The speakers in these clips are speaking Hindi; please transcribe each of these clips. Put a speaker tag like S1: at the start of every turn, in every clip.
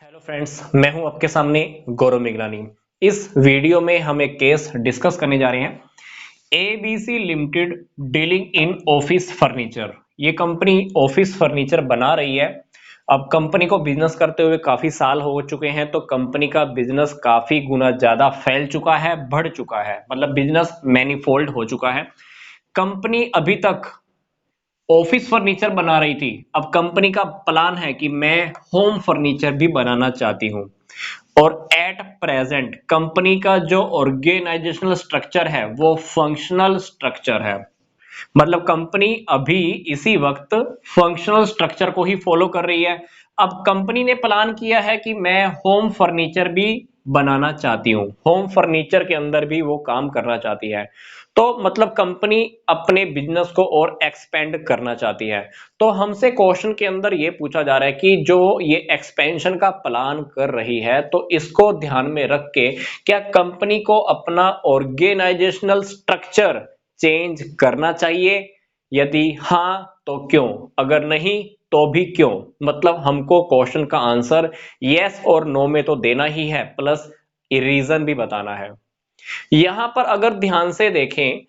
S1: हेलो फ्रेंड्स, मैं हूं आपके सामने गौरव मिगलानी। इस वीडियो में हम एक केस डिस्कस करने जा रहे हैं। ABC limited dealing in office furniture. ये कंपनी ऑफिस फर्नीचर बना रही है। अब कंपनी को बिजनेस करते हुए काफी साल हो चुके हैं, तो कंपनी का बिजनेस काफी गुना ज्यादा फैल चुका है, बढ़ चुका है, मतलब बिजनेस मैनीफोल्ड हो चुका है। कंपनी अभी तक ऑफिस फर्नीचर बना रही थी। अब कंपनी का प्लान है कि मैं होम फर्नीचर भी बनाना चाहती हूँ। और एट प्रेजेंट कंपनी का जो ऑर्गेनाइजेशनल स्ट्रक्चर है वो फंक्शनल स्ट्रक्चर है। मतलब कंपनी अभी इसी वक्त फंक्शनल स्ट्रक्चर को ही फॉलो कर रही है। अब कंपनी ने प्लान किया है कि मैं होम फर्नीचर भी बनाना चाहती हूँ, होम फर्नीचर के अंदर भी वो काम करना चाहती है। तो मतलब कंपनी अपने बिजनेस को और एक्सपेंड करना चाहती है। तो हमसे क्वेश्चन के अंदर ये पूछा जा रहा है कि जो ये एक्सपेंशन का प्लान कर रही है, तो इसको ध्यान में रख के क्या कंपनी को अपना ऑर्गेनाइजेशनल स्ट्रक्चर चेंज करना चाहिए? यदि हाँ तो क्यों, अगर नहीं तो भी क्यों? मतलब हमको क्वेश्चन का आंसर यस और नो में तो देना ही है, प्लस रीजन भी बताना है। यहां पर अगर ध्यान से देखें,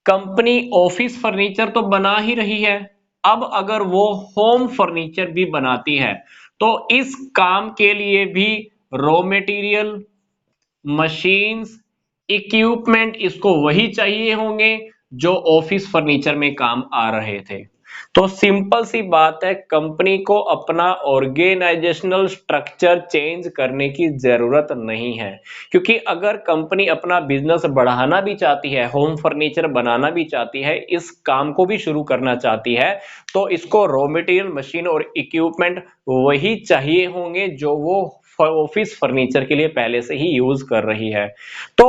S1: कंपनी ऑफिस फर्नीचर तो बना ही रही है। अब अगर वो होम फर्नीचर भी बनाती है तो इस काम के लिए भी रॉ मटेरियल, मशीन्स, इक्विपमेंट इसको वही चाहिए होंगे जो ऑफिस फर्नीचर में काम आ रहे थे। तो सिंपल सी बात है, कंपनी को अपना ऑर्गेनाइजेशनल स्ट्रक्चर चेंज करने की जरूरत नहीं है। क्योंकि अगर कंपनी अपना बिजनेस बढ़ाना भी चाहती है, होम फर्नीचर बनाना भी चाहती है, इस काम को भी शुरू करना चाहती है, तो इसको रॉ मटेरियल, मशीन और इक्विपमेंट वही चाहिए होंगे जो वो ऑफिस फर्नीचर के लिए पहले से ही यूज कर रही है। तो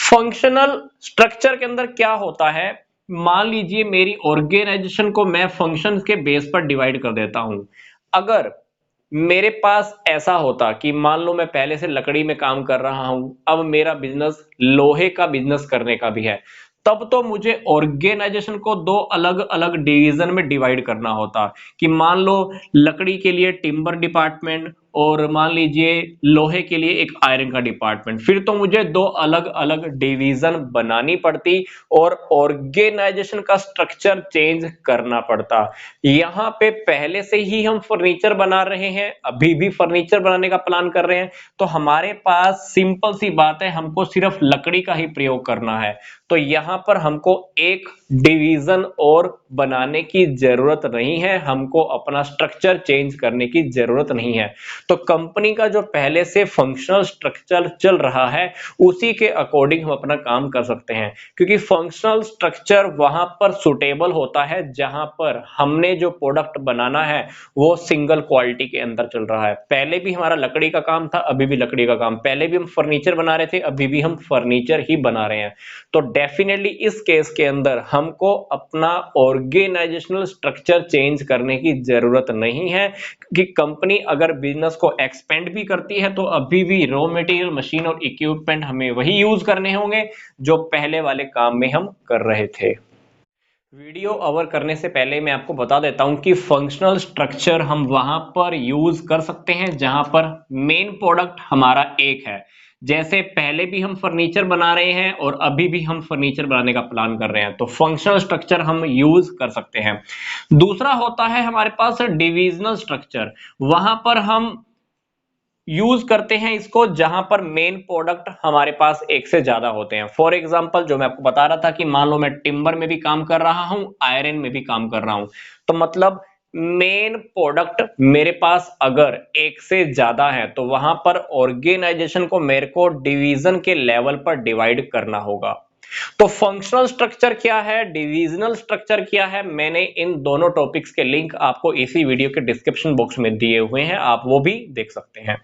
S1: फंक्शनल स्ट्रक्चर के अंदर क्या होता है, मान लीजिए मेरी ऑर्गेनाइजेशन को मैं फंक्शंस के बेस पर डिवाइड कर देता हूं। अगर मेरे पास ऐसा होता कि मान लो मैं पहले से लकड़ी में काम कर रहा हूं, अब मेरा बिजनेस लोहे का बिजनेस करने का भी है, तब तो मुझे ऑर्गेनाइजेशन को दो अलग अलग डिवीजन में डिवाइड करना होता। कि मान लो लकड़ी के लिए टिम्बर डिपार्टमेंट और मान लीजिए लोहे के लिए एक आयरन का डिपार्टमेंट, फिर तो मुझे दो अलग अलग डिवीजन बनानी पड़ती और ऑर्गेनाइजेशन का स्ट्रक्चर चेंज करना पड़ता। यहाँ पे पहले से ही हम फर्नीचर बना रहे हैं, अभी भी फर्नीचर बनाने का प्लान कर रहे हैं, तो हमारे पास सिंपल सी बात है, हमको सिर्फ लकड़ी का ही प्रयोग करना है। तो यहां पर हमको एक डिवीजन और बनाने की जरूरत नहीं है, हमको अपना स्ट्रक्चर चेंज करने की जरूरत नहीं है। तो कंपनी का जो पहले से फंक्शनल स्ट्रक्चर चल रहा है उसी के अकॉर्डिंग हम अपना काम कर सकते हैं। क्योंकि फंक्शनल स्ट्रक्चर वहां पर सुटेबल होता है जहां पर हमने जो प्रोडक्ट बनाना है वो सिंगल क्वालिटी के अंदर चल रहा है। पहले भी हमारा लकड़ी का काम था, अभी भी लकड़ी का काम, पहले भी हम फर्नीचर बना रहे थे, अभी भी हम फर्नीचर ही बना रहे हैं। तो डेफिनेटली इस केस के अंदर हमको अपना ऑर्गेनाइजेशनल स्ट्रक्चर चेंज करने की जरूरत नहीं है। कि कंपनी अगर बिजनेस को एक्सपेंड भी करती है तो अभी भी रॉ मटेरियल, मशीन और इक्विपमेंट हमें वही यूज करने होंगे जो पहले वाले काम में हम कर रहे थे। वीडियो ओवर करने से पहले मैं आपको बता देता हूं कि फंक्शनल स्ट्रक्चर हम वहां पर यूज कर सकते हैं जहां पर मेन प्रोडक्ट हमारा एक है। जैसे पहले भी हम फर्नीचर बना रहे हैं और अभी भी हम फर्नीचर बनाने का प्लान कर रहे हैं, तो फंक्शनल स्ट्रक्चर हम यूज कर सकते हैं। दूसरा होता है हमारे पास डिविजनल स्ट्रक्चर। वहां पर हम यूज करते हैं इसको जहां पर मेन प्रोडक्ट हमारे पास एक से ज्यादा होते हैं। फॉर एग्जांपल, जो मैं आपको बता रहा था कि मान लो मैं टिम्बर में भी काम कर रहा हूं, आयरन में भी काम कर रहा हूं, तो मतलब मेन प्रोडक्ट मेरे पास अगर एक से ज्यादा है तो वहां पर ऑर्गेनाइजेशन को मेरे को डिवीजन के लेवल पर डिवाइड करना होगा। तो फंक्शनल स्ट्रक्चर क्या है, डिविजनल स्ट्रक्चर क्या है, मैंने इन दोनों टॉपिक्स के लिंक आपको इसी वीडियो के डिस्क्रिप्शन बॉक्स में दिए हुए हैं, आप वो भी देख सकते हैं।